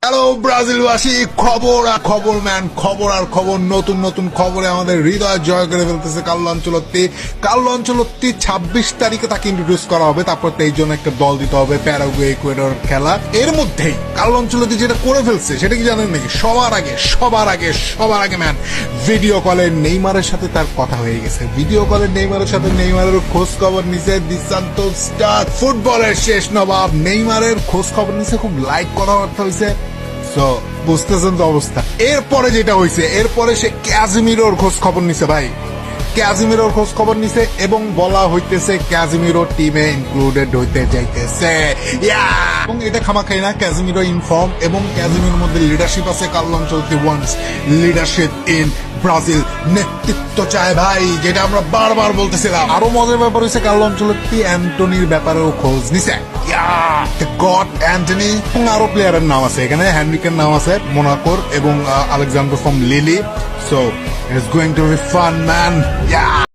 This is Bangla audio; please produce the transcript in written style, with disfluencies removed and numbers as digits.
হ্যালো ব্রাজিলবাসী, খবর আর খবর ম্যান, খবর আর খবর, নতুন নতুন খবরে আমাদের হৃদয় জয় করে ফেলতেছে কার্লো আনচেলত্তি। 26 তারিখে তাকে ইন্ট্রোডিউস করা হবে, তারপর এই জন্য একটা দল দিতে হবে প্যারাগুয়ে ইকুয়েডর খেলা। এর মধ্যেই কার্লো আনচেলত্তি যেটা করে ফেলছে সেটা কি জানেন নাকি? সবার আগে ম্যান, ভিডিও কলে নেইমারের সাথে তার কথা হয়ে গেছে। ভিডিও কলে নেইমারের সাথে নেইমারের খোঁজ খবর নিছে দি সান্তোস স্টার, ফুটবলের শেষ নবাব নেইমারের খোঁজ খবর নিছে, খুব লাইক কথাবার্তা হয়েছে। সো বুঝতেছেন তো অবস্থা। এরপরে যেটা হয়েছে, এরপরে সে ক্যাজিমিরোর খোঁজ খবর নিছে ভাই, ক্যাজিমিরোর খোঁজ খবর নিছে এবং বলা হইতেছে ক্যাজিমিরো টিমে ইনক্লুডেড হইতে যাইতেছে। এবং এটা খামাখাই না, ক্যাজিমিরো ইনফর্ম এবং ক্যাজিমিরোর মধ্যে লিডারশিপ আছে। Carlo Ancelotti wants leadership in Brazil, নেতৃত্ব চায় ভাই, যেটা আমরা বারবার বলতেছিলাম। আরো মজার ব্যাপার হচ্ছে কার্লো আনচেলত্তি অ্যান্টনির ব্যাপারেও খোঁজ নিছে। গড অ্যান্টনি, এবং আরো প্লেয়ারের নাম আছে এখানে, হ্যানরিকের নাম আছে মোনাকোর এবং Alexander from lily. So it's going to B fun man.